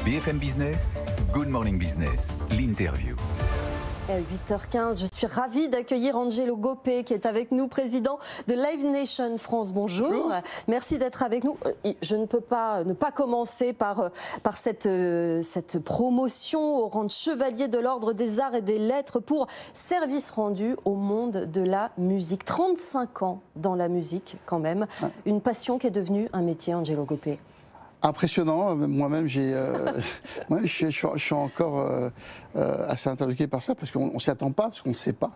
BFM Business, Good Morning Business, l'interview. 8h15, je suis ravie d'accueillir Angelo Gopé qui est avec nous, président de Live Nation France. Bonjour. Bonjour. Merci d'être avec nous. Je ne peux pas ne pas commencer par cette promotion au rang de chevalier de l'Ordre des Arts et des Lettres pour service rendu au monde de la musique. 35 ans dans la musique quand même, une passion qui est devenue un métier, Angelo Gopé. Impressionnant, moi-même je suis encore assez interloqué par ça parce qu'on ne s'y attend pas, parce qu'on ne sait pas.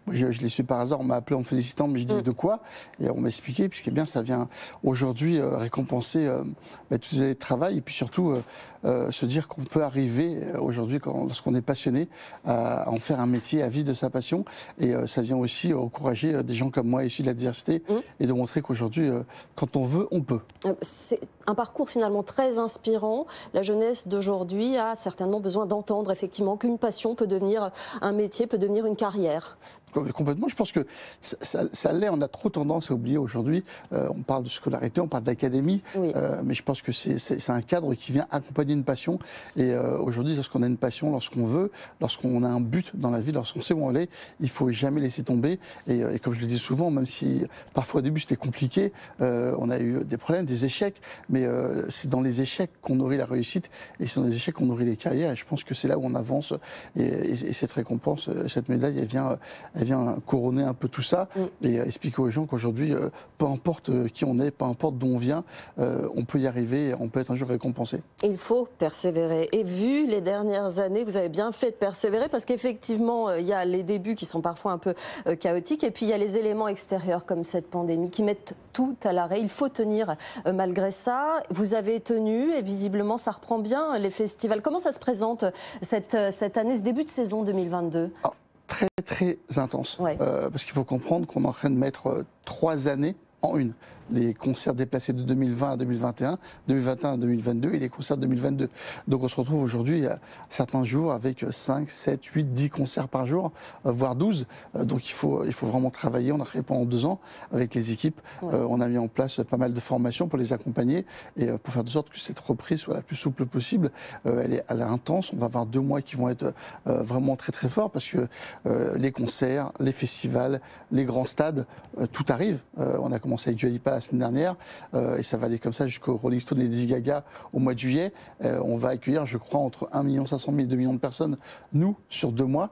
Moi, je l'ai su par hasard, on m'a appelé en me félicitant, mais je dis de quoi? Et on m'a expliqué, puisque bien ça vient aujourd'hui récompenser toutes les années de travail et puis surtout se dire qu'on peut arriver aujourd'hui, lorsqu'on est passionné, à en faire un métier, à vivre de sa passion. Et ça vient aussi encourager des gens comme moi issus de la diversité et de montrer qu'aujourd'hui, quand on veut, on peut. C'est un parcours finalement très inspirant. La jeunesse d'aujourd'hui a certainement besoin d'entendre effectivement qu'une passion peut devenir un métier, peut devenir une carrière. Complètement, je pense que ça l'est, on a trop tendance à oublier aujourd'hui, on parle de scolarité, on parle d'académie, mais je pense que c'est un cadre qui vient accompagner une passion, et aujourd'hui lorsqu'on a une passion, lorsqu'on veut, lorsqu'on a un but dans la vie, lorsqu'on sait où on est, il ne faut jamais laisser tomber, et comme je le dis souvent, même si parfois au début c'était compliqué, on a eu des problèmes, des échecs, mais c'est dans les échecs qu'on nourrit la réussite, et c'est dans les échecs qu'on nourrit les carrières, et je pense que c'est là où on avance, et cette récompense, cette médaille, elle vient couronner un peu tout ça et expliquer aux gens qu'aujourd'hui, peu importe qui on est, peu importe d'où on vient, on peut y arriver et on peut être un jour récompensé. Il faut persévérer. Et vu les dernières années, vous avez bien fait de persévérer parce qu'effectivement, il y a les débuts qui sont parfois un peu chaotiques et puis il y a les éléments extérieurs comme cette pandémie qui mettent tout à l'arrêt. Il faut tenir malgré ça. Vous avez tenu et visiblement ça reprend bien les festivals. Comment ça se présente cette année, ce début de saison 2022 ? Très très intense, parce qu'il faut comprendre qu'on est en train de mettre 3 années en une. Les concerts déplacés de 2020 à 2021, 2021 à 2022 et les concerts de 2022. Donc on se retrouve aujourd'hui à certains jours avec 5, 7, 8, 10 concerts par jour, voire 12. Donc il faut vraiment travailler. On a travaillé pendant 2 ans avec les équipes. On a mis en place pas mal de formations pour les accompagner et pour faire de sorte que cette reprise soit la plus souple possible. Elle est intense. On va avoir 2 mois qui vont être vraiment très très forts parce que les concerts, les festivals, les grands stades, tout arrive. On a commencé avec Dua Lipa la semaine dernière, et ça va aller comme ça jusqu'au Rolling Stone et Lady Gaga au mois de juillet. On va accueillir, je crois, entre 1 500 000 et 2 millions de personnes, nous, sur 2 mois.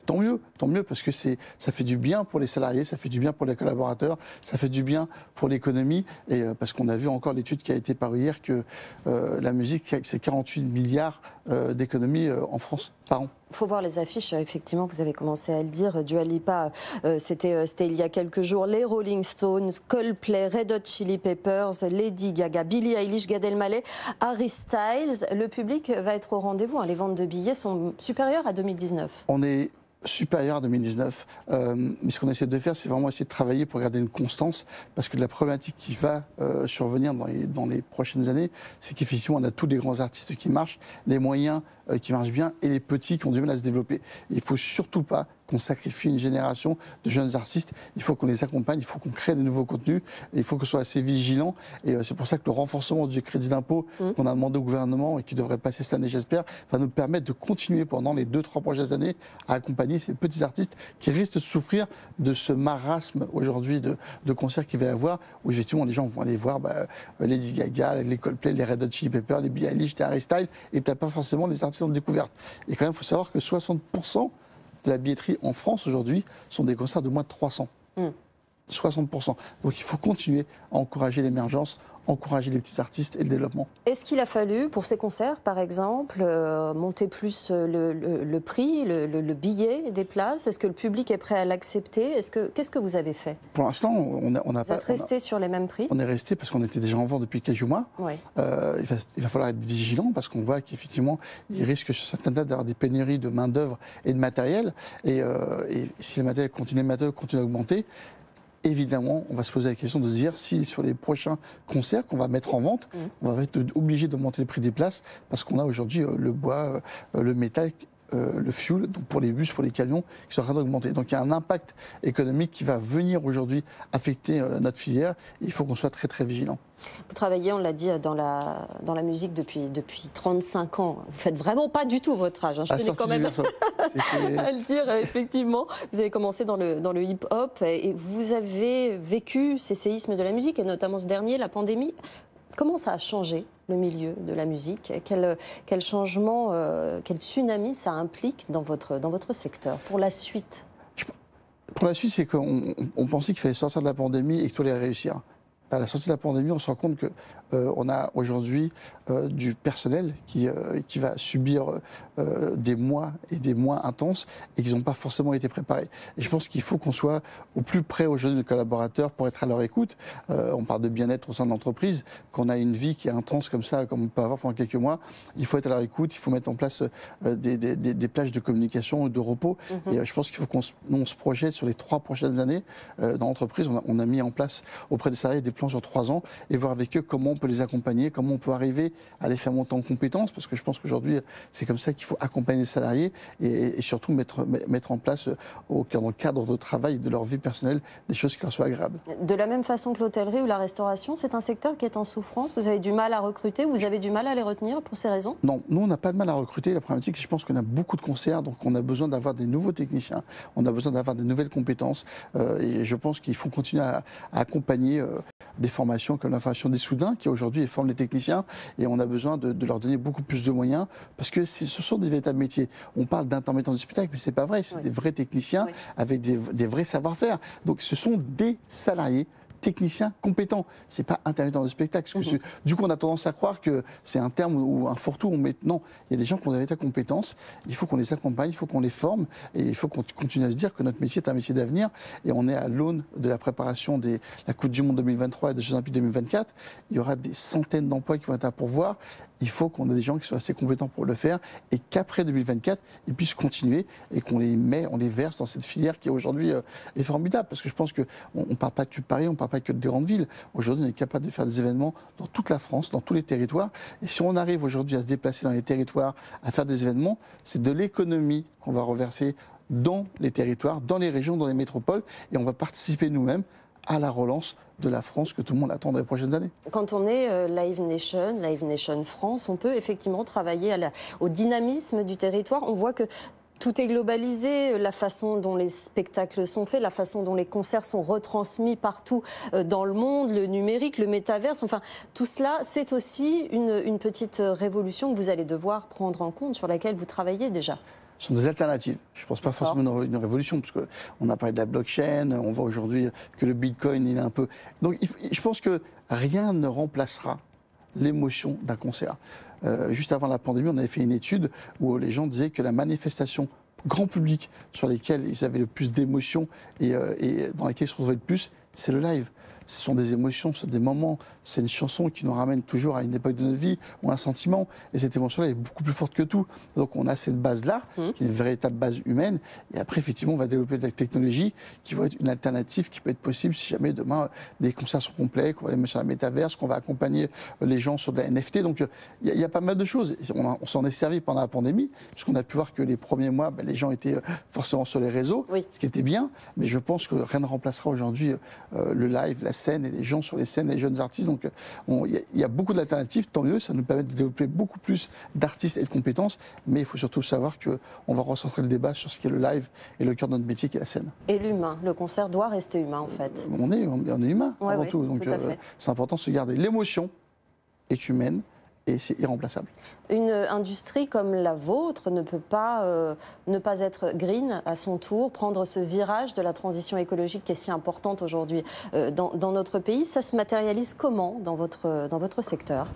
Tant mieux, parce que ça fait du bien pour les salariés, ça fait du bien pour les collaborateurs, ça fait du bien pour l'économie, et parce qu'on a vu encore l'étude qui a été parue hier que la musique, c'est 48 milliards d'économies en France par an. Il faut voir les affiches, effectivement, vous avez commencé à le dire. Dua Lipa, c'était il y a quelques jours. Les Rolling Stones, Coldplay, Red Hot Chili Peppers, Lady Gaga, Billie Eilish, Gad Elmaleh, Harry Styles. Le public va être au rendez-vous. Les ventes de billets sont supérieures à 2019. On est supérieur à 2019, mais ce qu'on essaie de faire, c'est vraiment essayer de travailler pour garder une constance, parce que la problématique qui va survenir dans les prochaines années, c'est qu'effectivement on a tous les grands artistes qui marchent, les moyens qui marchent bien et les petits qui ont du mal à se développer. Et il ne faut surtout pas qu'on sacrifie une génération de jeunes artistes, il faut qu'on les accompagne, il faut qu'on crée de nouveaux contenus, et il faut qu'on soit assez vigilant, et c'est pour ça que le renforcement du crédit d'impôt qu'on a demandé au gouvernement et qui devrait passer cette année, j'espère, va nous permettre de continuer pendant les 2-3 prochaines années à accompagner ces petits artistes qui risquent de souffrir de ce marasme aujourd'hui de concerts qu'il va y avoir, où effectivement les gens vont aller voir Lady Gaga, les Coldplay, les Red Hot Chili Peppers, les Billie Eilish, les Harry Styles, et peut-être pas forcément les artistes en découverte. Et quand même, il faut savoir que 60% de la billetterie en France aujourd'hui sont des concerts de moins de 300. 60%. Donc il faut continuer à encourager l'émergence, encourager les petits artistes et le développement. Est-ce qu'il a fallu, pour ces concerts par exemple, monter plus le prix, le billet des places? Est-ce que le public est prêt à l'accepter? Qu'est-ce que vous avez fait? Pour l'instant, on n'a pas... Vous êtes resté sur les mêmes prix? On est resté parce qu'on était déjà en vente depuis quelques mois. Il va falloir être vigilant parce qu'on voit qu'effectivement, il risque sur certaines dates d'avoir des pénuries de main-d'œuvre et de matériel. Et si le matériel continue à augmenter, évidemment, on va se poser la question de se dire si sur les prochains concerts qu'on va mettre en vente, on va être obligé d'augmenter le prix des places parce qu'on a aujourd'hui le bois, le métal le fuel, donc pour les bus, pour les camions, qui sont en train d'augmenter. Donc il y a un impact économique qui va venir aujourd'hui affecter notre filière. Il faut qu'on soit très très vigilant. Vous travaillez, on l'a dit, dans la musique depuis 35 ans. Vous faites vraiment pas du tout votre âge. Je tenais quand même à le dire, effectivement. Vous avez commencé dans le hip-hop et vous avez vécu ces séismes de la musique, et notamment ce dernier, la pandémie. Comment ça a changé le milieu de la musique? Quel changement, quel tsunami ça implique dans votre secteur pour la suite? Pour la suite, c'est qu'on pensait qu'il fallait sortir de la pandémie et que tout allait réussir. À la sortie de la pandémie, on se rend compte qu'on a aujourd'hui du personnel qui va subir des mois et des mois intenses et qui n'ont pas forcément été préparés. Et je pense qu'il faut qu'on soit au plus près aujourd'hui de nos collaborateurs pour être à leur écoute. On parle de bien-être au sein de l'entreprise. Qu'on a une vie qui est intense comme ça, comme on peut avoir pendant quelques mois, il faut être à leur écoute, il faut mettre en place des plages de communication, de repos. Et je pense qu'il faut qu'on se projette sur les 3 prochaines années dans l'entreprise. On a mis en place auprès des salariés des plans sur 3 ans et voir avec eux comment on peut les accompagner, comment on peut arriver à les faire monter en compétences, parce que je pense qu'aujourd'hui, c'est comme ça qu'il faut accompagner les salariés et surtout mettre en place dans le cadre de travail de leur vie personnelle des choses qui leur soient agréables. De la même façon que l'hôtellerie ou la restauration, c'est un secteur qui est en souffrance. Vous avez du mal à recruter, vous avez du mal à les retenir pour ces raisons? Non, nous on n'a pas de mal à recruter. La problématique, c'est que je pense qu'on a beaucoup de concerts, donc on a besoin d'avoir des nouveaux techniciens, on a besoin d'avoir des nouvelles compétences et je pense qu'il faut continuer à accompagner des formations comme la formation des Soudains qui aujourd'hui forment les techniciens et on a besoin de leur donner beaucoup plus de moyens parce que ce sont des véritables métiers. On parle d'intermittents du spectacle mais c'est pas vrai, c'est des vrais techniciens avec des vrais savoir-faire. Donc ce sont des salariés technicien compétent. C'est pas intermittent de spectacle. Parce que du coup, on a tendance à croire que c'est un terme ou un fourre-tout. Non, il y a des gens qui ont des véritables compétences. Il faut qu'on les accompagne, il faut qu'on les forme et il faut qu'on continue à se dire que notre métier est un métier d'avenir et on est à l'aune de la préparation de la Coupe du Monde 2023 et des Jeux Olympiques 2024. Il y aura des centaines d'emplois qui vont être à pourvoir. Il faut qu'on ait des gens qui soient assez compétents pour le faire et qu'après 2024, ils puissent continuer et qu'on les verse dans cette filière qui aujourd'hui est formidable. Parce que je pense qu'on ne parle pas que de Paris, on ne parle pas que de grandes villes. Aujourd'hui, on est capable de faire des événements dans toute la France, dans tous les territoires. Et si on arrive aujourd'hui à se déplacer dans les territoires, à faire des événements, c'est de l'économie qu'on va reverser dans les territoires, dans les régions, dans les métropoles. Et on va participer nous-mêmes à la relance de la France que tout le monde attend dans les prochaines années. Quand on est Live Nation France, on peut effectivement travailler au dynamisme du territoire. On voit que tout est globalisé, la façon dont les spectacles sont faits, la façon dont les concerts sont retransmis partout dans le monde, le numérique, le métaverse, enfin tout cela, c'est aussi une petite révolution que vous allez devoir prendre en compte, sur laquelle vous travaillez déjà. Ce sont des alternatives. Je ne pense pas forcément une révolution, parce qu'on a parlé de la blockchain, on voit aujourd'hui que le bitcoin, il est un peu... Donc je pense que rien ne remplacera l'émotion d'un concert. Juste avant la pandémie, on avait fait une étude où les gens disaient que la manifestation grand public sur lesquelles ils avaient le plus d'émotions et dans lesquelles ils se retrouvaient le plus, c'est le live. Ce sont des émotions, ce sont des moments, c'est une chanson qui nous ramène toujours à une époque de notre vie ou un sentiment. Et cette émotion-là est beaucoup plus forte que tout. Donc on a cette base-là, qui est une véritable base humaine. Et après, effectivement, on va développer de la technologie qui va être une alternative qui peut être possible si jamais demain des concerts sont complets, qu'on va les mettre sur la métaverse, qu'on va accompagner les gens sur de la NFT. Donc il y a pas mal de choses. On s'en est servi pendant la pandémie, puisqu'on a pu voir que les premiers mois, les gens étaient forcément sur les réseaux, ce qui était bien. Mais je pense que rien ne remplacera aujourd'hui le live, la scène et les gens sur les scènes, les jeunes artistes. Donc il y a beaucoup d'alternatives, tant mieux, ça nous permet de développer beaucoup plus d'artistes et de compétences, mais il faut surtout savoir qu'on va recentrer le débat sur ce qui est le live et le cœur de notre métier qui est la scène. Et l'humain, le concert doit rester humain en fait. On est humain avant tout, donc c'est important de se garder. L'émotion est humaine et c'est irremplaçable. Une industrie comme la vôtre ne peut pas ne pas être green à son tour, prendre ce virage de la transition écologique qui est si importante aujourd'hui dans notre pays. Ça se matérialise comment dans votre secteur?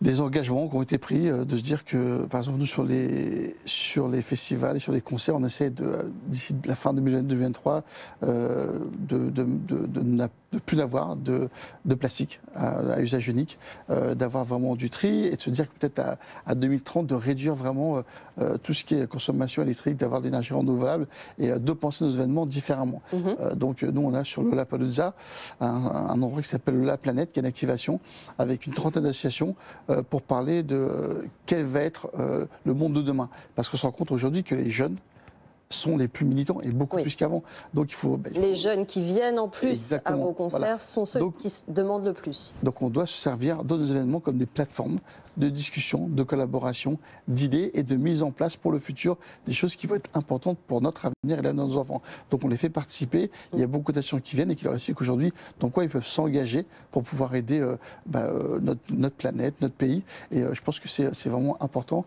Des engagements qui ont été pris, de se dire que, par exemple, nous, sur les festivals et sur les concerts, on essaie d'ici la fin 2023, de ne de plus d'avoir de plastique à usage unique, d'avoir vraiment du tri et de se dire que peut-être à 2030 de réduire vraiment tout ce qui est consommation électrique, d'avoir de l'énergie renouvelable et de penser nos événements différemment. Donc nous on a sur Lollapalooza un endroit qui s'appelle La Planète, qui est une activation avec une trentaine d'associations pour parler de quel va être le monde de demain. Parce qu'on se rend compte aujourd'hui que les jeunes sont les plus militants et beaucoup plus qu'avant. Donc il faut, les jeunes qui viennent en plus à vos concerts sont ceux qui demandent le plus. Donc on doit se servir de nos événements comme des plateformes de discussion, de collaboration, d'idées et de mise en place pour le futur des choses qui vont être importantes pour notre avenir et l'avenir de nos enfants. Donc on les fait participer, il y a beaucoup d'actions qui viennent et qui leur expliquent aujourd'hui dans quoi ils peuvent s'engager pour pouvoir aider notre planète, notre pays. Et je pense que c'est vraiment important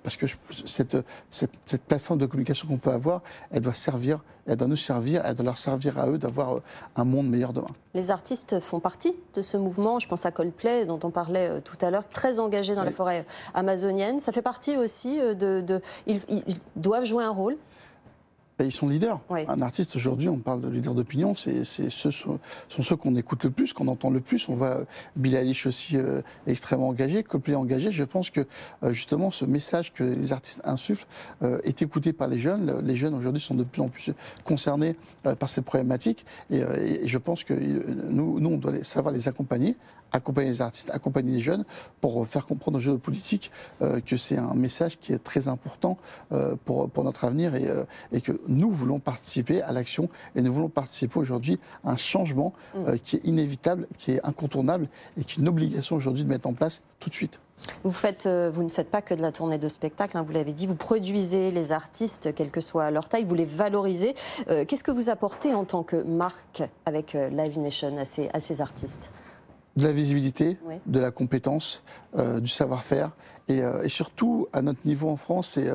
parce que cette plateforme de communication qu'on peut avoir, elle doit servir, elle doit nous servir, elle doit leur servir à eux d'avoir un monde meilleur demain. Les artistes font partie de ce mouvement, je pense à Coldplay dont on parlait tout à l'heure, très engagé dans la forêt amazonienne. Ça fait partie aussi ils doivent jouer un rôle. Ils sont leaders. Oui. Un artiste aujourd'hui, on parle de leader d'opinion, sont ceux qu'on écoute le plus, qu'on entend le plus. On voit Billie Eilish aussi extrêmement engagé, Coldplay engagé. Je pense que justement ce message que les artistes insufflent est écouté par les jeunes. Les jeunes aujourd'hui sont de plus en plus concernés par ces problématiques et je pense que nous on doit savoir les accompagner les artistes, accompagner les jeunes pour faire comprendre aux jeunes politiques que c'est un message qui est très important pour notre avenir et que nous voulons participer à l'action et nous voulons participer aujourd'hui à un changement qui est inévitable, qui est incontournable et qui est une obligation aujourd'hui de mettre en place tout de suite. Vous ne faites pas que de la tournée de spectacle, hein, vous l'avez dit, vous produisez les artistes, quelle que soit leur taille, vous les valorisez. Qu'est-ce que vous apportez en tant que marque avec Live Nation à ces artistes ? De la visibilité, de la compétence, du savoir-faire et surtout à notre niveau en France, c'est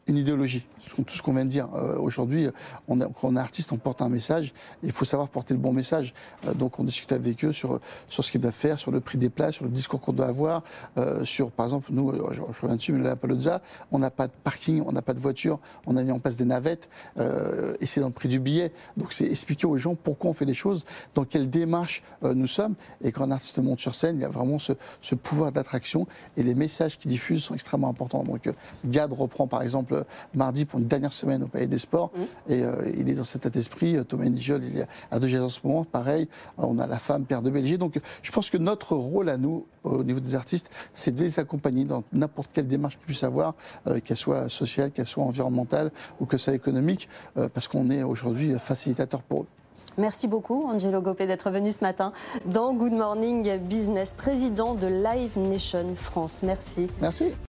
une idéologie. Tout ce qu'on vient de dire. Aujourd'hui, quand on est artiste, on porte un message. Il faut savoir porter le bon message. Donc on discute avec eux sur ce qu'ils doivent faire, sur le prix des places, sur le discours qu'on doit avoir. Par exemple, nous, je reviens dessus, mais la Lollapalooza, on n'a pas de parking, on n'a pas de voiture, on a mis en place des navettes, et c'est dans le prix du billet. Donc c'est expliquer aux gens pourquoi on fait les choses, dans quelle démarche nous sommes. Et quand un artiste monte sur scène, il y a vraiment ce pouvoir d'attraction et les messages qu'il diffuse sont extrêmement importants. Donc Gad reprend par exemple mardi pour une dernière semaine au Palais des Sports et il est dans cet état d'esprit. Thomas Nijol, il est à De Gez en ce moment, pareil. On a la femme, père de Belgique. Donc je pense que notre rôle à nous, au niveau des artistes, c'est de les accompagner dans n'importe quelle démarche qu'ils puissent avoir, qu'elle soit sociale, qu'elle soit environnementale ou que soit économique, parce qu'on est aujourd'hui facilitateur pour eux. Merci beaucoup, Angelo Gopé, d'être venu ce matin dans Good Morning Business, président de Live Nation France. Merci. Merci.